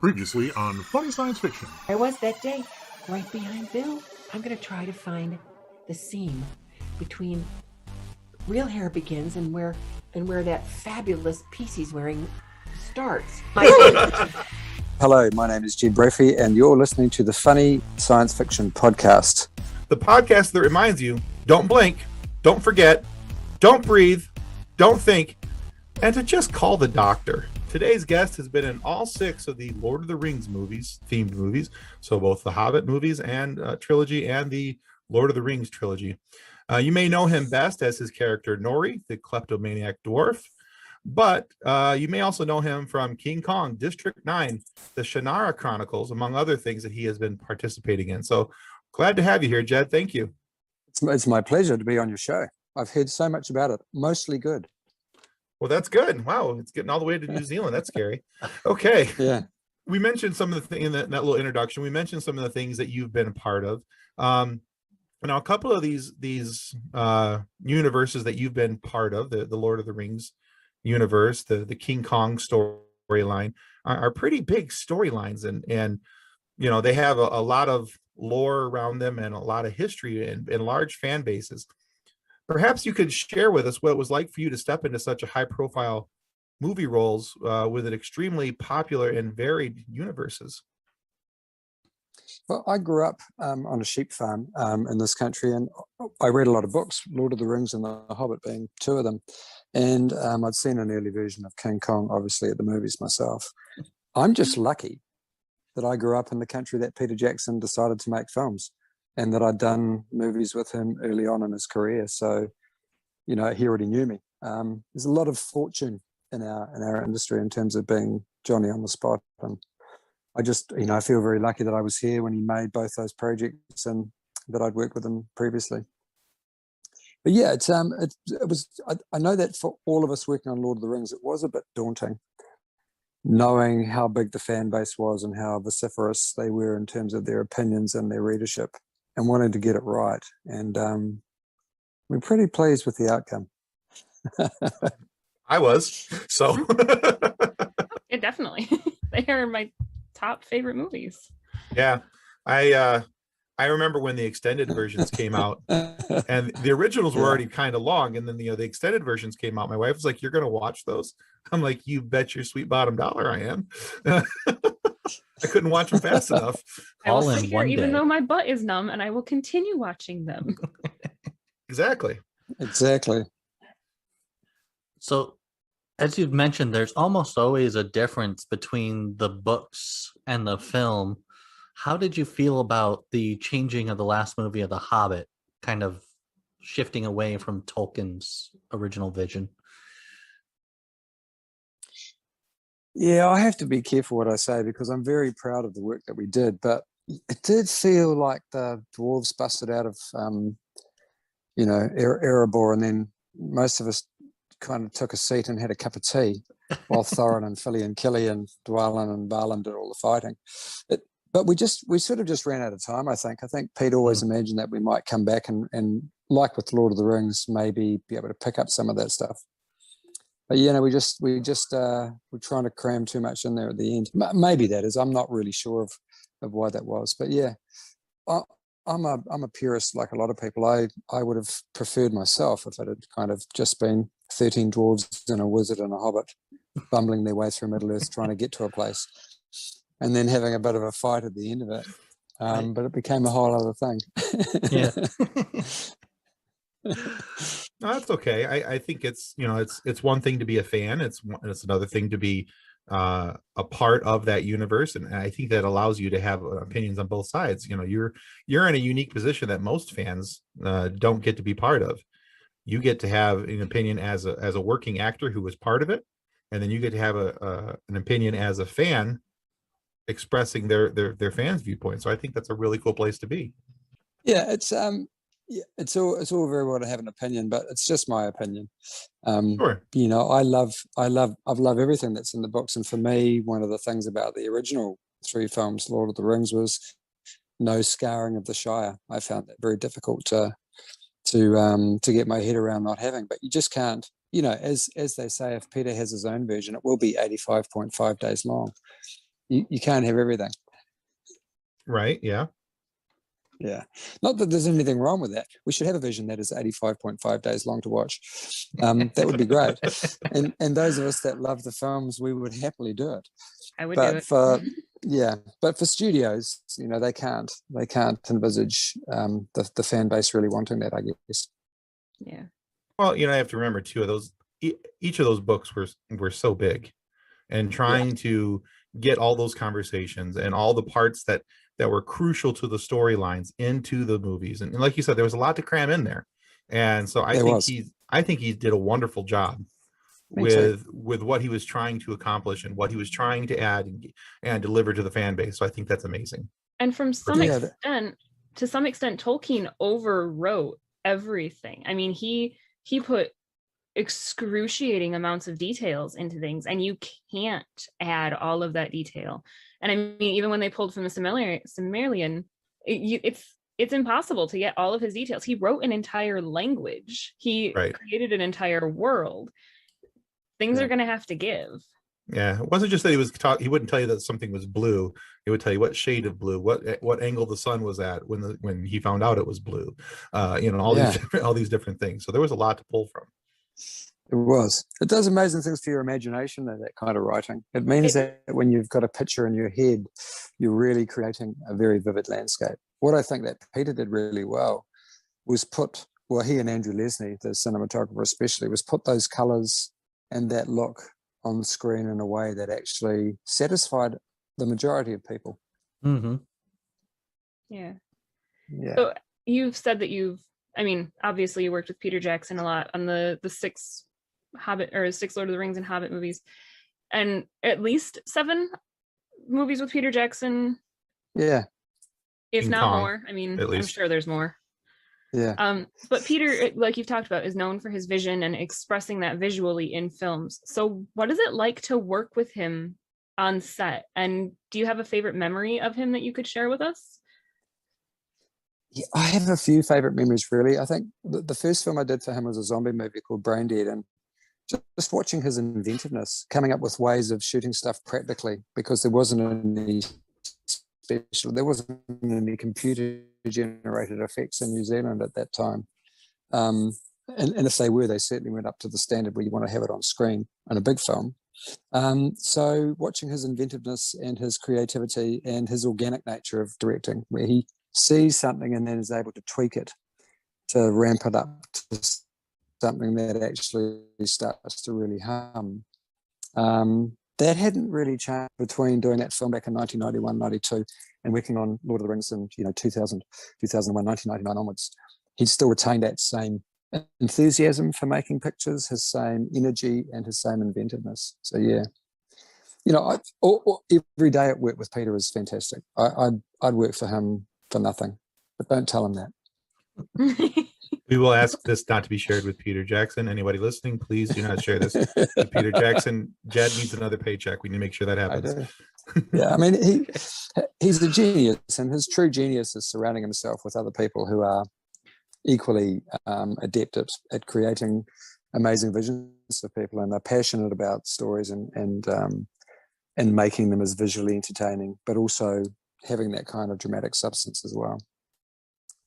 Previously on Funny Science Fiction. There was that day right behind Bill. I'm going to try to find the seam between Real Hair Begins and where that fabulous piece he's wearing starts. Hello, my name is Jed Brophy, and you're listening to the Funny Science Fiction Podcast. The podcast that reminds you, don't blink, don't forget, don't breathe, don't think, and to just call the doctor. Today's guest has been in all 6 of the Lord of the Rings themed movies, so both the Hobbit movies and trilogy and the Lord of the Rings trilogy. You may know him best as his character Nori, the kleptomaniac dwarf, but you may also know him from King Kong, District 9, the Shannara Chronicles, among other things that he has been participating in. So glad to have you here, Jed. Thank you. It's my pleasure to be on your show. I've heard so much about it, mostly good. Well, that's good. Wow, it's getting all the way to New Zealand. That's scary. Okay. Yeah. We mentioned some of the in that little introduction. We mentioned some of the things that you've been a part of. Now, a couple of these universes that you've been part of, the Lord of the Rings universe, the King Kong storyline, are pretty big storylines, and you know they have a lot of lore around them and a lot of history and large fan bases. Perhaps you could share with us what it was like for you to step into such a high-profile movie roles with an extremely popular and varied universes. Well, I grew up on a sheep farm in this country, and I read a lot of books, Lord of the Rings and The Hobbit being 2 of them. And I'd seen an early version of King Kong, obviously, at the movies myself. I'm just lucky that I grew up in the country that Peter Jackson decided to make films, and that I'd done movies with him early on in his career. So, you know, he already knew me. There's a lot of fortune in our industry in terms of being Johnny on the spot. And I just, you know, I feel very lucky that I was here when he made both those projects and that I'd worked with him previously. But yeah, it was, I know that for all of us working on Lord of the Rings, it was a bit daunting, knowing how big the fan base was and how vociferous they were in terms of their opinions and their readership, and wanting to get it right. And we're pretty pleased with the outcome. I was, so. Yeah, definitely. They are my top favorite movies. Yeah. I remember when the extended versions came out, and the originals were already kind of long, and then the extended versions came out. My wife was like, "You're going to watch those?" I'm like, "You bet your sweet bottom dollar I am." I couldn't watch them fast enough. I will sit here even though my butt is numb, and I will continue watching them. Exactly. So, as you've mentioned, there's almost always a difference between the books and the film. How did you feel about the changing of the last movie of The Hobbit, kind of shifting away from Tolkien's original vision? Yeah, I have to be careful what I say because I'm very proud of the work that we did, but it did feel like the dwarves busted out of, Erebor, and then most of us kind of took a seat and had a cup of tea while Thorin and Philly and Killy and Dwalin and Balin did all the fighting. But we sort of just ran out of time, I think. I think Pete always imagined that we might come back and like with Lord of the Rings, maybe be able to pick up some of that stuff. But we're trying to cram too much in there at the end. Maybe that is. I'm not really sure of why that was. But yeah, I'm a purist like a lot of people. I would have preferred myself if it had kind of just been 13 dwarves and a wizard and a hobbit bumbling their way through Middle Earth trying to get to a place, and then having a bit of a fight at the end of it. But it became a whole other thing. Yeah. No, that's okay. I think it's one thing to be a fan. It's another thing to be a part of that universe, and I think that allows you to have opinions on both sides. You know, you're in a unique position that most fans don't get to be part of. You get to have an opinion as a working actor who was part of it, and then you get to have an opinion as a fan expressing their fans' viewpoint. So I think that's a really cool place to be. Yeah, it's all very well to have an opinion, but it's just my opinion. Sure. You know, I've loved everything that's in the books, and for me, one of the things about the original 3 films, Lord of the Rings, was no scarring of the Shire. I found that very difficult to get my head around not having. But you just can't. You know, as they say, if Peter has his own version, it will be 85.5 days long. you can't have everything. Right? Yeah. Yeah. Not that there's anything wrong with that. We should have a version that is 85.5 days long to watch. That would be great. And those of us that love the films, we would happily do it. I would do it. But for studios, they can't envisage the fan base really wanting that, I guess. Yeah. Well, I have to remember too, each of those books were so big, and trying to get all those conversations and all the parts that were crucial to the storylines into the movies. And like you said, there was a lot to cram in there. And so I think he did a wonderful job with what he was trying to accomplish and what he was trying to add and deliver to the fan base. So I think that's amazing. And from some extent, Tolkien overwrote everything. I mean, he put excruciating amounts of details into things, and you can't add all of that detail. And I mean, even when they pulled from the Silmarillion, it's impossible to get all of his details. He wrote an entire language. He created an entire world. Things are going to have to give. Yeah, it wasn't just that he wouldn't tell you that something was blue. He would tell you what shade of blue, what angle the sun was at when he found out it was blue. All these different things. So there was a lot to pull from. It was. It does amazing things for your imagination, that kind of writing. It means that when you've got a picture in your head, you're really creating a very vivid landscape. What I think that Peter did really well was he and Andrew Lesnie, the cinematographer especially, was put those colours and that look on the screen in a way that actually satisfied the majority of people. Mm-hmm. Yeah. Yeah. So you've said that obviously you worked with Peter Jackson a lot on the 6 Lord of the Rings and Hobbit movies, and at least 7 movies with Peter Jackson. Yeah. If King not Kong, more. I mean, at least. I'm sure there's more. Yeah. But Peter, like you've talked about, is known for his vision and expressing that visually in films. So what is it like to work with him on set? And do you have a favorite memory of him that you could share with us? Yeah, I have a few favorite memories, really. I think the first film I did for him was a zombie movie called Brain Dead, and just watching his inventiveness, coming up with ways of shooting stuff practically, because there wasn't any computer generated effects in New Zealand at that time. And if they were, they certainly went up to the standard where you want to have it on screen in a big film. So watching his inventiveness and his creativity and his organic nature of directing, where he sees something and then is able to tweak it to ramp it up to something that actually starts to really hum. That hadn't really changed between doing that film back in 1991, 92 and working on Lord of the Rings in 2000, 2001, 1999 onwards. He'd still retained that same enthusiasm for making pictures, his same energy and his same inventiveness. So yeah, every day at work with Peter is fantastic. I'd work for him for nothing, but don't tell him that. We will ask this not to be shared with Peter Jackson. Anybody listening, please do not share this with Peter Jackson. Jed needs another paycheck. We need to make sure that happens. Yeah, I mean, he's a genius, and his true genius is surrounding himself with other people who are equally adept at creating amazing visions for people, and are passionate about stories and making them as visually entertaining, but also having that kind of dramatic substance as well.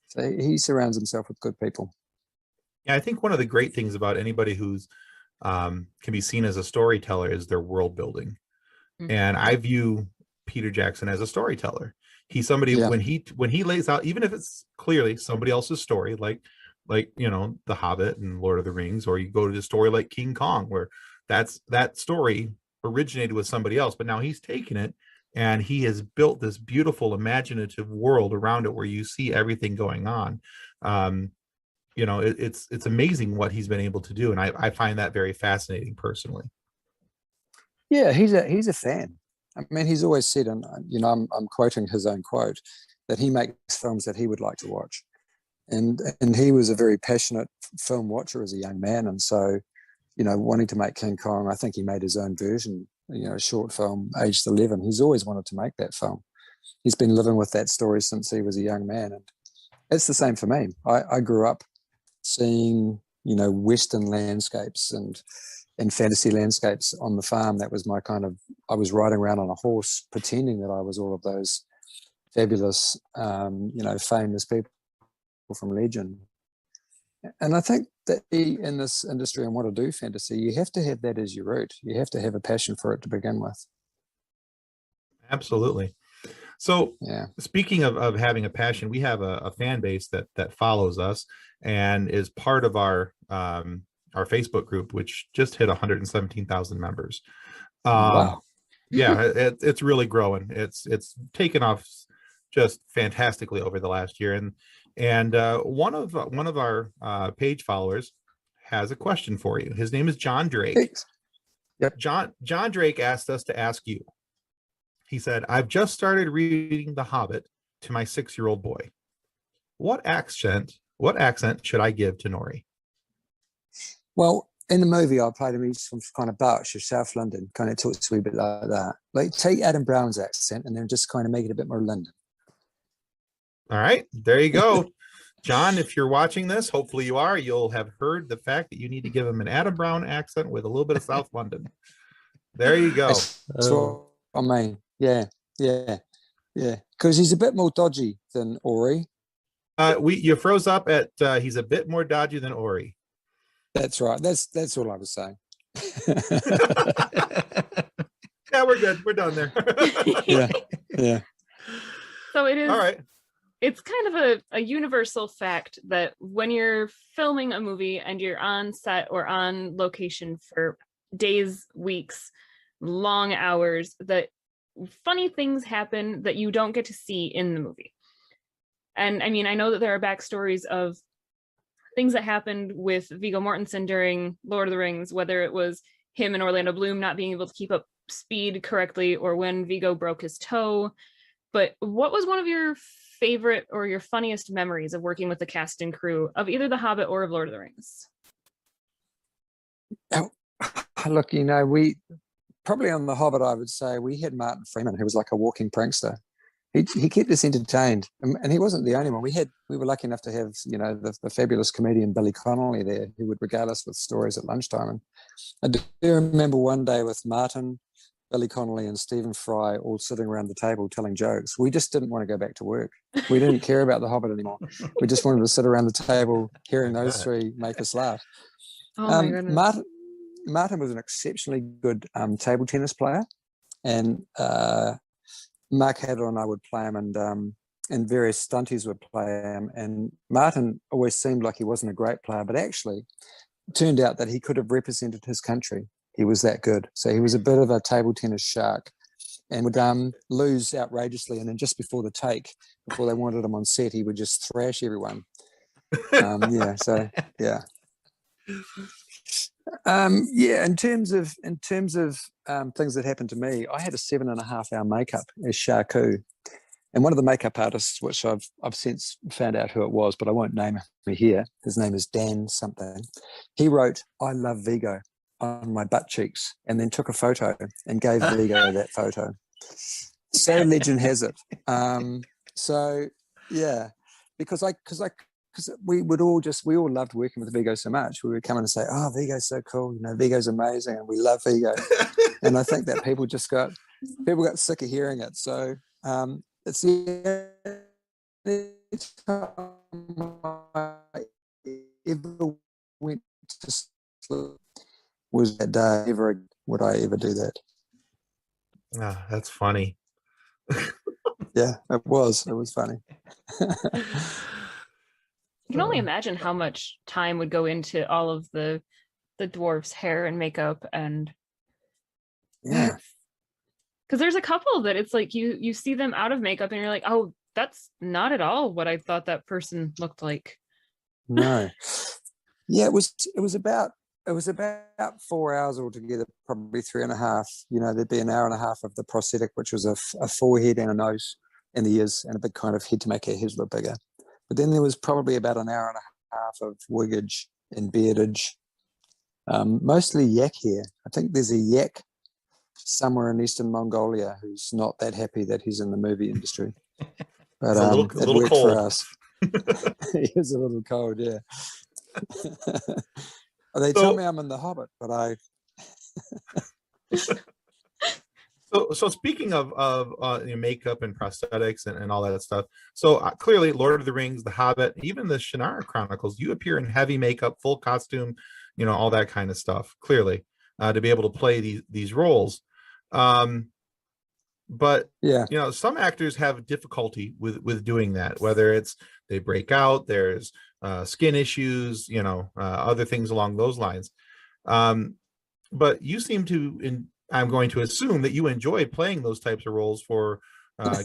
So he surrounds himself with good people. Yeah, I think one of the great things about anybody who's can be seen as a storyteller is their world building. Mm-hmm. And I view Peter Jackson as a storyteller. He's somebody when he lays out, even if it's clearly somebody else's story, like The Hobbit and Lord of the Rings, or you go to a story like King Kong, where that story originated with somebody else, but now he's taken it and he has built this beautiful imaginative world around it where you see everything going on. It's amazing what he's been able to do, and I find that very fascinating personally. Yeah, he's a fan. I mean, he's always said, and I'm quoting his own quote, that he makes films that he would like to watch, and he was a very passionate film watcher as a young man, and so wanting to make King Kong, I think he made his own version, a short film, aged 11. He's always wanted to make that film. He's been living with that story since he was a young man, and it's the same for me. I grew up seeing Western landscapes and in fantasy landscapes on the farm. That was my kind of, I was riding around on a horse pretending that I was all of those fabulous, famous people from legend. And I think that in this industry and want to do fantasy, you have to have that as your root. You have to have a passion for it to begin with. Absolutely. So yeah. Speaking of having a passion, we have a fan base that follows us and is part of our Facebook group, which just hit 117,000 members. Wow. Yeah, it's really growing. It's taken off just fantastically over the last year. And one of our page followers has a question for you. His name is John Drake. Thanks. Yep. John Drake asked us to ask you. He said, "I've just started reading The Hobbit to my 6-year-old boy. What accent should I give to Nori?" Well, in the movie, I played him. He's from kind of Berkshire, South London. Kind of talks a wee bit like that. Like take Adam Brown's accent and then just kind of make it a bit more London. All right, there you go. John, if you're watching this, hopefully you are, you'll have heard the fact that you need to give him an Adam Brown accent with a little bit of South London. There you go. That's what I mean. Yeah. Because he's a bit more dodgy than Ori. You froze up at he's a bit more dodgy than Ori. That's right. That's all I was saying. Yeah, we're good. We're done there. Yeah. So it is. All right. It's kind of a universal fact that when you're filming a movie and you're on set or on location for days, weeks, long hours, that funny things happen that you don't get to see in the movie. And I mean, I know that there are backstories of things that happened with Viggo Mortensen during Lord of the Rings, whether it was him and Orlando Bloom not being able to keep up speed correctly or when Viggo broke his toe. But what was one of your favorite or your funniest memories of working with the cast and crew of either The Hobbit or of Lord of the Rings? Oh, look, we probably on The Hobbit, I would say we had Martin Freeman, who was like a walking prankster. He kept us entertained, and he wasn't the only one. We were lucky enough to have the fabulous comedian Billy Connolly there, who would regale us with stories at lunchtime. And I do remember one day with Martin, Billy Connolly, and Stephen Fry all sitting around the table telling jokes. We just didn't want to go back to work. We didn't care about The Hobbit anymore. We just wanted to sit around the table hearing those three make us laugh. Oh my goodness. Martin was an exceptionally good table tennis player, and Mark Hadler and I would play him, and various stunties would play him. And Martin always seemed like he wasn't a great player, but actually it turned out that he could have represented his country. He was that good. So he was a bit of a table tennis shark and would lose outrageously. And then just before the take, before they wanted him on set, he would just thrash everyone. In terms of things that happened to me, I had a 7.5-hour makeup as Shaku, and one of the makeup artists, which I've since found out who it was, but I won't name him here. His name is Dan something. He wrote "I love Viggo" on my butt cheeks, and then took a photo and gave Viggo that photo. So legend has it. Because we all loved working with Viggo so much. We would come in and say, "Oh, Viggo's so cool. Viggo's amazing, and we love Viggo." And I think that people got sick of hearing it. So it's the only time I ever went to sleep was that day. Never would I ever do that. Ah, that's funny. Yeah, it was. It was funny. You can only imagine how much time would go into all of the dwarf's hair and makeup, and yeah, because there's a couple that it's like you see them out of makeup and you're like, oh, that's not at all what I thought that person looked like. No. Yeah, it was about 4 hours altogether, probably 3.5. There'd be an hour and a half of the prosthetic, which was a forehead and a nose and the ears and a big kind of head to make our heads look bigger. But then there was probably about an hour and a half of wiggage and beardage, mostly yak hair. I think there's a yak somewhere in Eastern Mongolia who's not that happy that he's in the movie industry. But it worked cold for us. He is a little cold, yeah. They tell me I'm in The Hobbit, but I So speaking of makeup and prosthetics and all that stuff, so clearly Lord of the Rings, The Hobbit, even the Shannara Chronicles, you appear in heavy makeup, full costume, all that kind of stuff, clearly, to be able to play these roles. But Yeah. some actors have difficulty with doing that, whether it's they break out, there's skin issues, other things along those lines. But you seem to, I'm going to assume that you enjoy playing those types of roles for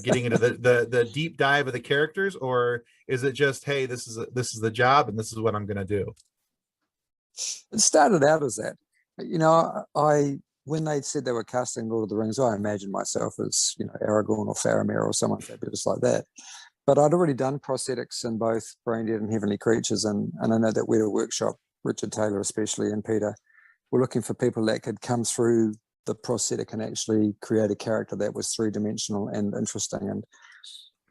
getting into the deep dive of the characters, or is it just, hey, this is the job and this is what I'm going to do? It started out as that. I when they said they were casting Lord of the Rings, I imagined myself as Aragorn or Faramir or someone fabulous like that. But I'd already done prosthetics in both Brain Dead and Heavenly Creatures, and I know that Weta Workshop, Richard Taylor especially, and Peter, were looking for people that could come through the prosthetic and actually create a character that was three-dimensional and interesting. And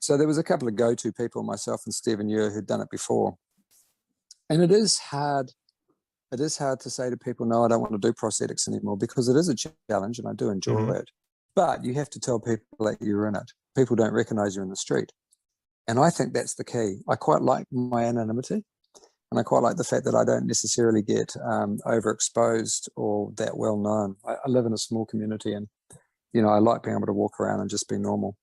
so there was a couple of go-to people, myself and Stephen Ure, who'd done it before. And it is hard to say to people, no, I don't want to do prosthetics anymore, because it is a challenge and I do enjoy it. But you have to tell people that you're in it. People don't recognize you in the street. And I think that's the key. I quite like my anonymity. And I quite like the fact that I don't necessarily get overexposed or that well known. I live in a small community, and I like being able to walk around and just be normal.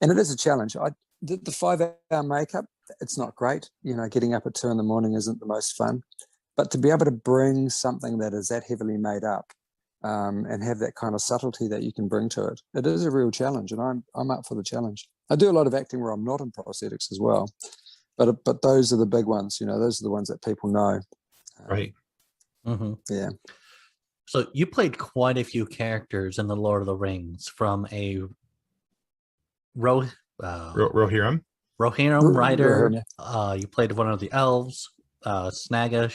And it is a challenge. I did the 5-hour makeup. It's not great. Getting up at 2 a.m. isn't the most fun. But to be able to bring something that is that heavily made up and have that kind of subtlety that you can bring to it, it is a real challenge. And I'm up for the challenge. I do a lot of acting where I'm not in prosthetics as well. But those are the big ones, those are the ones that people know. Right. Yeah. So you played quite a few characters in the Lord of the Rings, from a Rohirrim writer. Rohirrim. You played one of the elves, Snaga,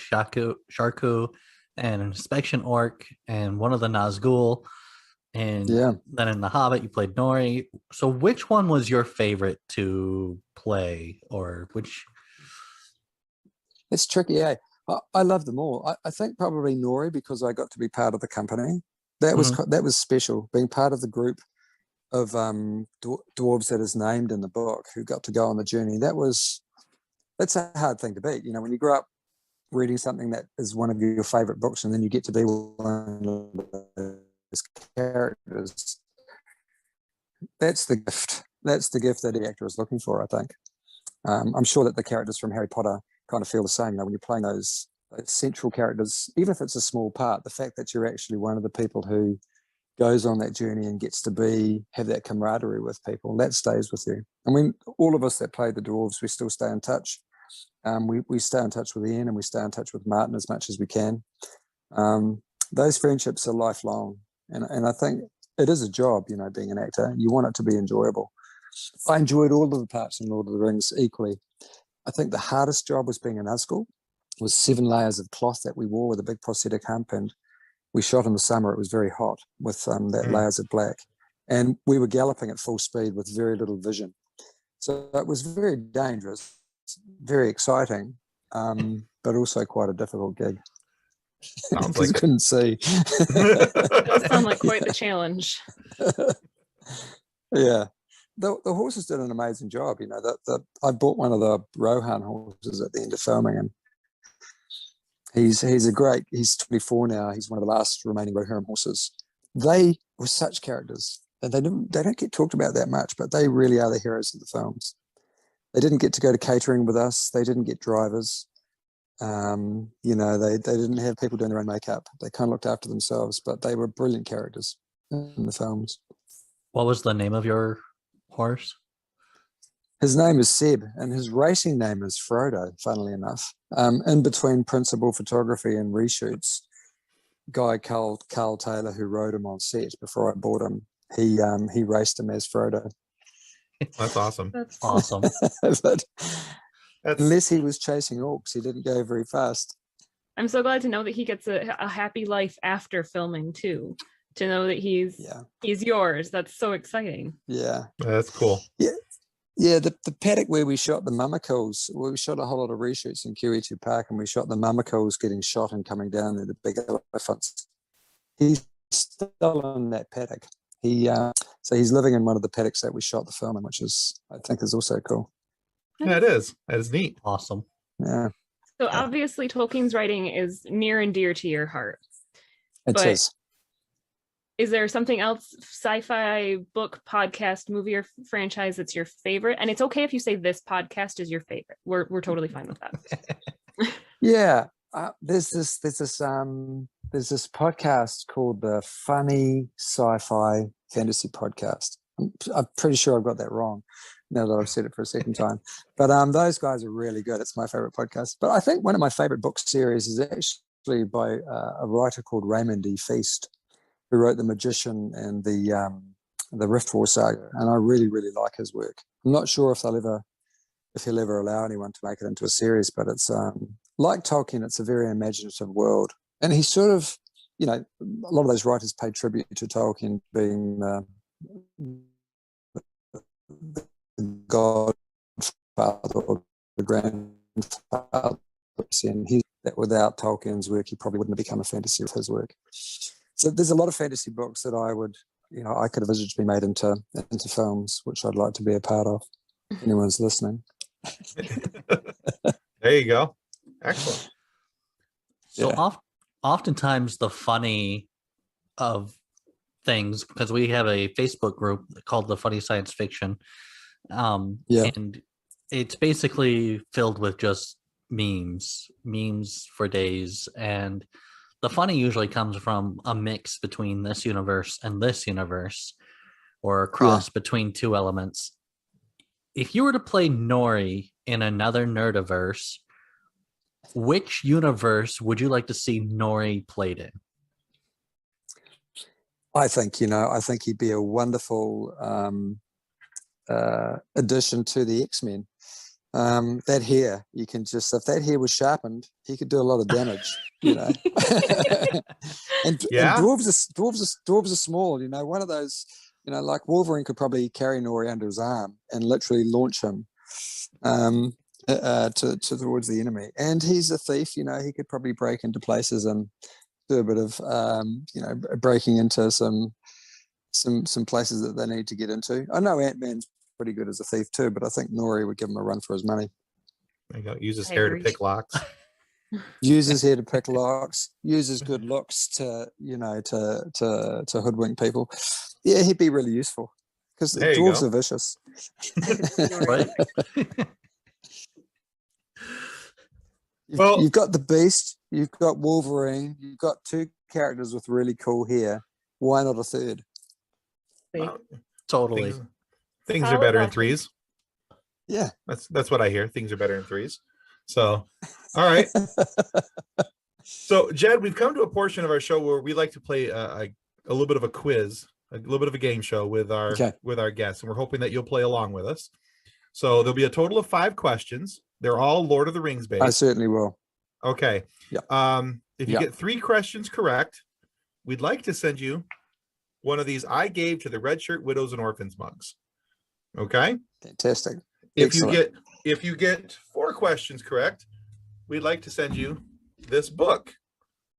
Sharku, and an inspection orc, and one of the Nazgul. And then in The Hobbit, you played Nori. So which one was your favorite to play, or which? It's tricky, eh? I love them all. I think probably Nori, because I got to be part of the company. That was special, being part of the group of dwarves that is named in the book, who got to go on the journey. That's a hard thing to beat. When you grow up reading something that is one of your favorite books, and then you get to be one of those characters. That's the gift. That's the gift that the actor is looking for, I think. I'm sure that the characters from Harry Potter kind of feel the same. When you're playing those central characters, even if it's a small part, the fact that you're actually one of the people who goes on that journey and gets to have that camaraderie with people, that stays with you. I mean, all of us that play the dwarves, we still stay in touch. We stay in touch with Ian, and we stay in touch with Martin as much as we can. Those friendships are lifelong. And I think it is a job, being an actor. You want it to be enjoyable. I enjoyed all of the parts in Lord of the Rings equally. I think the hardest job was being a Nazgul. It was 7 layers of cloth that we wore with a big prosthetic hump, and we shot in the summer. It was very hot with that layers of black. And we were galloping at full speed with very little vision. So it was very dangerous, very exciting, but also quite a difficult gig. Sounds like couldn't see. It does sound like quite the challenge. Yeah. The horses did an amazing job. I bought one of the Rohan horses at the end of filming, and he's 24 now. He's one of the last remaining Rohirrim horses. They were such characters, and they don't get talked about that much, but they really are the heroes of the films. They didn't get to go to catering with us. They didn't get drivers. They didn't have people doing their own makeup. They kind of looked after themselves, but they were brilliant characters in the films. What was the name of your horse? His name is Seb, and his racing name is Frodo, funnily enough. In between principal photography and reshoots, guy Carl Taylor, who rode him on set before I bought him, he raced him as Frodo. That's awesome. That's Awesome. But unless he was chasing orcs, he didn't go very fast. I'm so glad to know that he gets a happy life after filming too. To know that he's yours. That's so exciting. Yeah. That's cool. Yeah, the paddock where we shot the Mummakills, we shot a whole lot of reshoots in QE2 Park, and we shot the Mummakills getting shot and coming down there, the big elephants. He still in that paddock. So he's living in one of the paddocks that we shot the film in, which I think is also cool. Yeah, it is. That is neat. Awesome. Yeah. So obviously Tolkien's writing is near and dear to your heart. It But is. Is there something else, sci-fi, book, podcast, movie, or franchise that's your favorite? And it's okay if you say this podcast is your favorite. We're totally fine with that. Yeah. There's this podcast called the Funny Sci-Fi Fantasy Podcast. I'm pretty sure I've got that wrong now that I've said it for a second time. But those guys are really good. It's my favorite podcast. But I think one of my favorite book series is actually by a writer called Raymond D. Feast, who wrote The Magician and the Riftwar saga, and I really, really like his work. I'm not sure if he'll ever allow anyone to make it into a series, but it's like Tolkien. It's a very imaginative world, and he sort of, a lot of those writers pay tribute to Tolkien being the godfather or the grandfather, and that without Tolkien's work, he probably wouldn't have become a fantasy with his work. So there's a lot of fantasy books that I could envisage being made into films, which I'd like to be a part of. If anyone's listening. There you go. Excellent. So oftentimes the funny of things, because we have a Facebook group called the Funny Science Fiction, and it's basically filled with just memes for days, and the funny usually comes from a mix between this universe and this universe, or a cross between two elements. If you were to play Nori in another nerdiverse, which universe would you like to see Nori played in? I think he'd be a wonderful addition to the X-Men. That hair, if that hair was sharpened, he could do a lot of damage, and dwarves are small, one of those, like Wolverine could probably carry Nori under his arm and literally launch him towards the enemy. And he's a thief, he could probably break into places and do a bit of breaking into some places that they need to get into. I know Ant-Man's pretty good as a thief too, but I think Nori would give him a run for his money. There you go. Use his hair to pick locks. Use his hair to pick locks. Use his good looks to hoodwink people. Yeah, he'd be really useful because dwarves are vicious. Right. You've got the Beast. You've got Wolverine. You've got two characters with really cool hair. Why not a third? Totally. Things are better in threes. Yeah, that's what I hear. Things are better in threes. So, all right. So, Jed, we've come to a portion of our show where we like to play a little bit of a quiz, a little bit of a game show with our guests, and we're hoping that you'll play along with us. So there'll be a total of 5 questions. They're all Lord of the Rings based. I certainly will. Okay. Yeah. If you get 3 questions correct, we'd like to send you one of these I gave to the Red Shirt Widows and Orphans mugs. Okay. Fantastic. If you get 4 questions correct, we'd like to send you this book.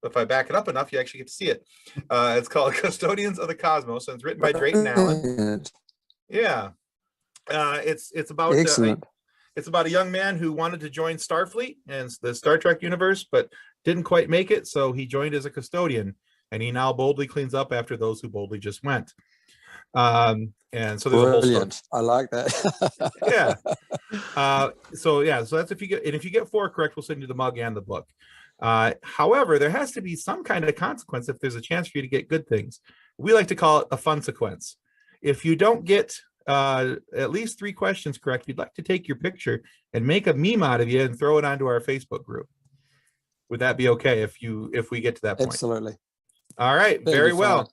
If I back it up enough, you actually get to see it. It's called Custodians of the Cosmos, and it's written by Drayton Allen. Yeah. It's about it's about a young man who wanted to join Starfleet and the Star Trek universe, but didn't quite make it, so he joined as a custodian, and he now boldly cleans up after those who boldly just went. And so there's a whole story. I like that. So that's if you get 4 correct, we'll send you the mug and the book. However, there has to be some kind of consequence if there's a chance for you to get good things. We like to call it a fun sequence. If you don't get at least 3 questions correct, we'd like to take your picture and make a meme out of you and throw it onto our Facebook group. Would that be okay if we get to that point? Absolutely. All right. Very well.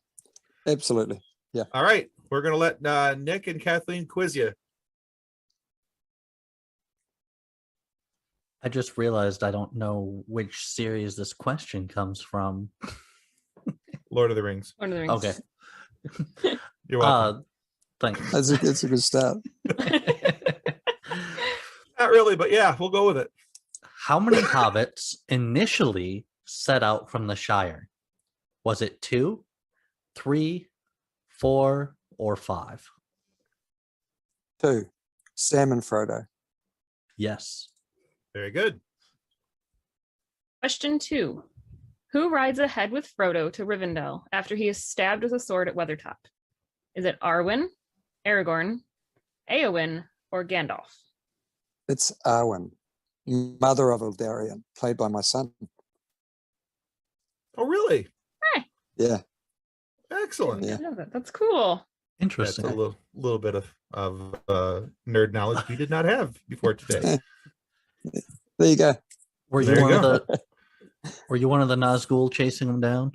Absolutely. Yeah. All right. We're going to let Nick and Kathleen quiz you. I just realized I don't know which series this question comes from. Lord of the Rings. Lord of the Rings. Okay. You're welcome. Thanks. That's a good start. Not really, but yeah, we'll go with it. How many hobbits initially set out from the Shire? Was it 2, 3, 4, or 5? 2. Sam and Frodo. Yes. Very good. Question 2. Who rides ahead with Frodo to Rivendell after he is stabbed with a sword at Weathertop? Is it Arwen, Aragorn, Éowyn, or Gandalf? It's Arwen, mother of Eldarion, played by my son. Oh, really? Yeah. Excellent. Yeah. I know that. That's cool. That's Interesting. a little bit of nerd knowledge we did not have before today. There you go. Were There you you one of go. the Were you one of the Nazgul chasing him down?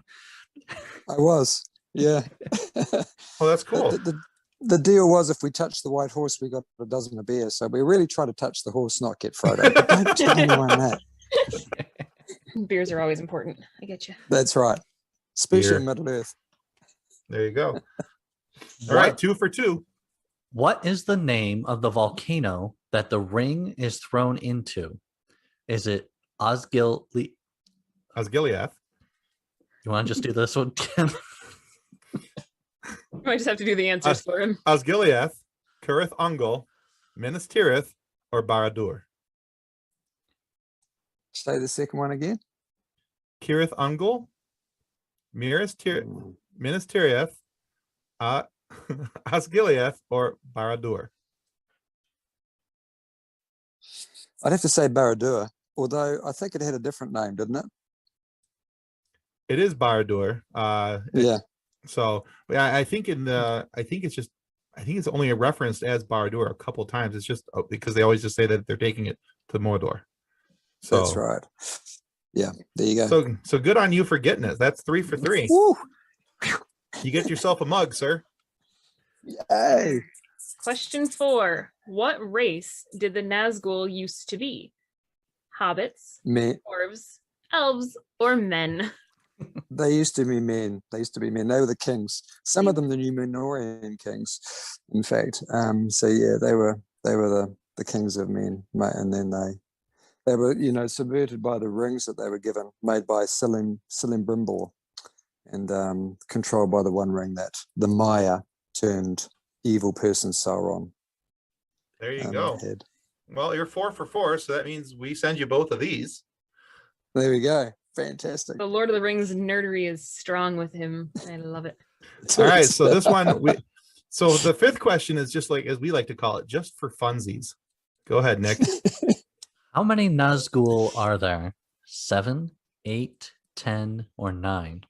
I was. Yeah. Oh, that's cool. The deal was if we touched the white horse, we got a dozen of beer. So we really try to touch the horse, not get Frodo. But don't tell anyone that. Beers are always important. I get you. That's right. Especially Beer. in Middle Earth. There you go. All right, 2 for 2. What is the name of the volcano that the ring is thrown into? Is it Osgiliath? Osgiliath. You want to just do this one, Kim? You might just have to do the answers for him. Osgiliath, Cirith Ungol, Minas Tirith, or Barad-dûr? Say the second one again. Cirith Ungol, Minas Tirith, Osgiliath, or Barad-dûr? I'd have to say Barad-dûr, although I think it had a different name, didn't it? It is Barad-dûr. Yeah. So I think I think it's only referenced as Barad-dûr a couple times. It's just because they always just say that they're taking it to Mordor. So That's right. Yeah, there you go. So good on you for getting it. That's 3 for 3. Woo! You get yourself a mug, sir. Yay! Question 4. What race did the Nazgul used to be? Hobbits, Me. dwarves, elves, or men? They used to be men. They were the kings. Some of them the Numenorean kings, in fact. So yeah, they were the kings of men, and then they were subverted by the rings that they were given, made by Celebrimbor, and controlled by the One Ring that the Maya turned evil person Sauron. There you go. Had. Well, you're 4 for 4, so that means we send you both of these. There we go. Fantastic. The Lord of the Rings nerdery is strong with him. I love it. All right, so this one, so the 5th question is just like, as we like to call it, just for funsies. Go ahead, Nick. How many Nazgul are there? 7, 8, 10, or 9?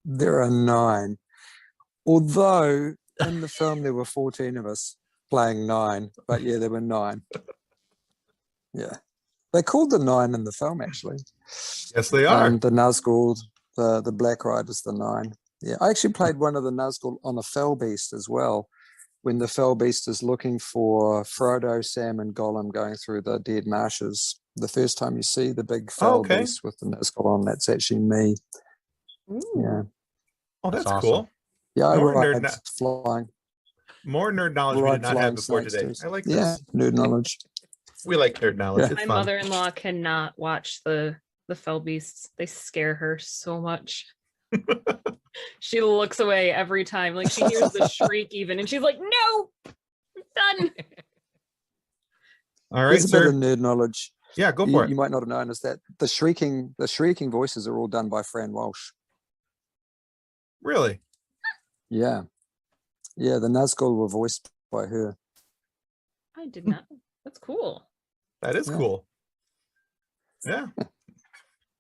There are 9. Although in the film there were 14 of us playing 9, but yeah, there were 9. Yeah. They called the 9 in the film, actually. Yes, they are. The Nazgul, the Black Riders, the 9. Yeah, I actually played one of the Nazgul on a Fell Beast as well, when the Fell Beast is looking for Frodo, Sam, and Gollum going through the dead marshes. The first time you see the big Fell Beast with the Nazgul on, that's actually me. Ooh. Yeah. Oh, that's awesome. cool. Yeah, I More ride nerd flying. More nerd knowledge we did not have before snakes today. too. I like Yeah, this. nerd knowledge. We like nerd knowledge. Yeah. It's My fun. mother-in-law cannot watch the fell beasts. They scare her so much. She looks away every time. Like she hears the shriek even, and she's like, "No, I'm done." All right, There's a bit sir. of nerd knowledge. Yeah, go for You it. might not have noticed that the shrieking voices are all done by Fran Walsh. Really? Yeah, yeah. The Nazgul were voiced by her. I did not. That's cool. That is Yeah. cool. Yeah.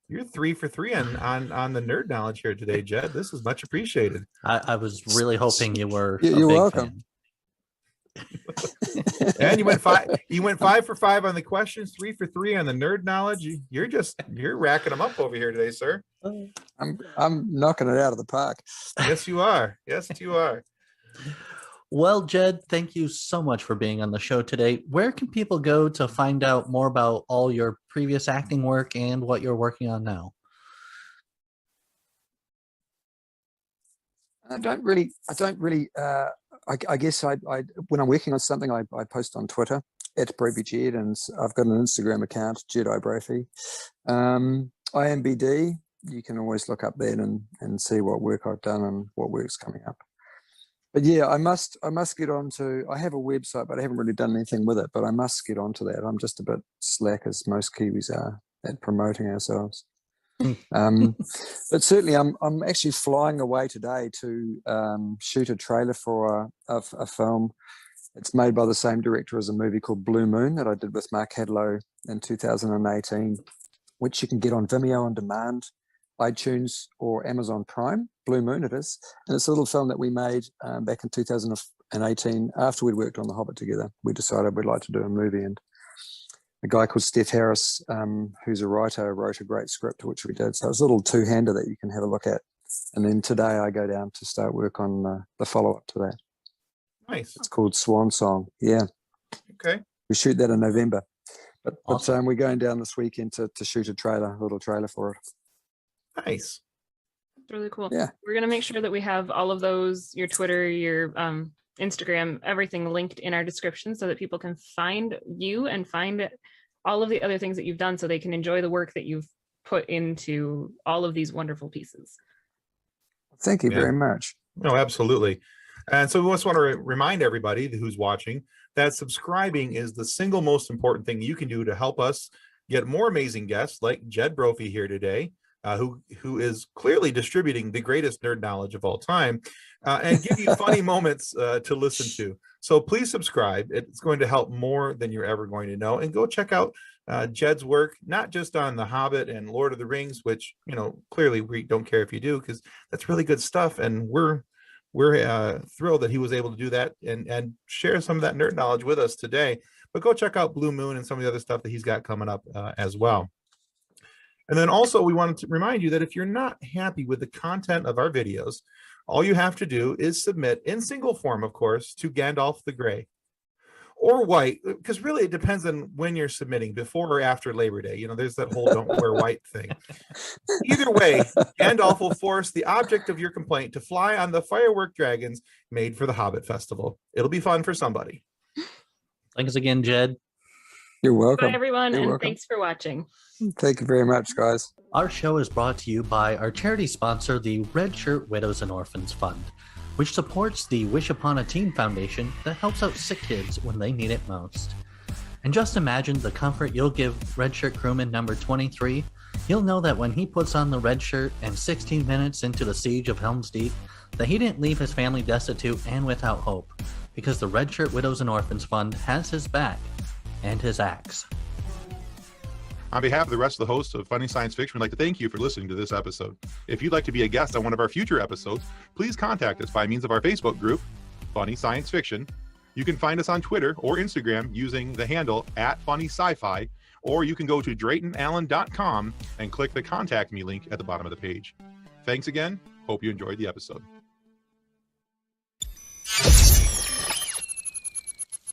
You're 3 for 3 on the nerd knowledge here today, Jed. This is much appreciated. I was really hoping you were You're a big welcome. fan. And you went 5 for 5 on the questions, 3 for 3 on the nerd knowledge. You're racking them up over here today, sir. I'm knocking it out of the park. Yes, you are. Yes, you are. Well, Jed, thank you so much for being on the show today. Where can people go to find out more about all your previous acting work and what you're working on now? I don't really. I guess I when I'm working on something, I post on Twitter at Brophy Jed, and I've got an Instagram account, Jedi Brophy. IMDb, you can always look up that and see what work I've done and what work's coming up. But yeah, I must get on to, I have a website, but I haven't really done anything with it, but I must get onto that. I'm just a bit slack, as most Kiwis are, at promoting ourselves. But certainly I'm actually flying away today to shoot a trailer for a film. It's made by the same director as a movie called Blue Moon that I did with Mark Hadlow in 2018, which you can get on Vimeo on demand, iTunes or Amazon Prime. Blue Moon it is. And it's a little film that we made back in 2018 after we'd worked on The Hobbit together. We decided we'd like to do a movie, and a guy called Steph Harris, who's a writer, wrote a great script, which we did. So it's a little two-hander that you can have a look at. And then today I go down to start work on the follow-up to that. Nice. It's called Swan Song. Yeah. Okay. We shoot that in November. But Awesome. we're going down this weekend to shoot a little trailer for it. Nice. It's really cool. Yeah. We're gonna make sure that we have all of those, your Twitter, your Instagram, everything linked in our description so that people can find you and find all of the other things that you've done so they can enjoy the work that you've put into all of these wonderful pieces. Thank you very much. No, absolutely. And so we just want to remind everybody who's watching that subscribing is the single most important thing you can do to help us get more amazing guests like Jed Brophy here today, who is clearly distributing the greatest nerd knowledge of all time, and give you funny moments to listen to. So please subscribe. It's going to help more than you're ever going to know. And go check out Jed's work, not just on The Hobbit and Lord of the Rings, which, you know, clearly we don't care if you do, because that's really good stuff. And we're thrilled that he was able to do that and share some of that nerd knowledge with us today. But go check out Blue Moon and some of the other stuff that he's got coming up as well. And then also we wanted to remind you that if you're not happy with the content of our videos, all you have to do is submit in single form, of course, to Gandalf the Grey or white, because really it depends on when you're submitting, before or after Labor Day. You know, there's that whole don't wear white thing. Either way, Gandalf will force the object of your complaint to fly on the firework dragons made for the Hobbit Festival. It'll be fun for somebody. Thanks again, Jed. You're welcome. Bye, everyone, You're and welcome. thanks for watching. Thank you very much, guys. Our show is brought to you by our charity sponsor, the Red Shirt Widows and Orphans Fund, which supports the Wish Upon a Teen Foundation that helps out sick kids when they need it most. And just imagine the comfort you'll give Red Shirt crewman number 23. He'll know that when he puts on the red shirt and 16 minutes into the siege of Helm's Deep, that he didn't leave his family destitute and without hope, because the Red Shirt Widows and Orphans Fund has his back and his axe. On behalf of the rest of the hosts of Funny Science Fiction, we'd like to thank you for listening to this episode. If you'd like to be a guest on one of our future episodes, please contact us by means of our Facebook group, Funny Science Fiction. You can find us on Twitter or Instagram using the handle @FunnySci-Fi, or you can go to DraytonAllen.com and click the Contact Me link at the bottom of the page. Thanks again. Hope you enjoyed the episode.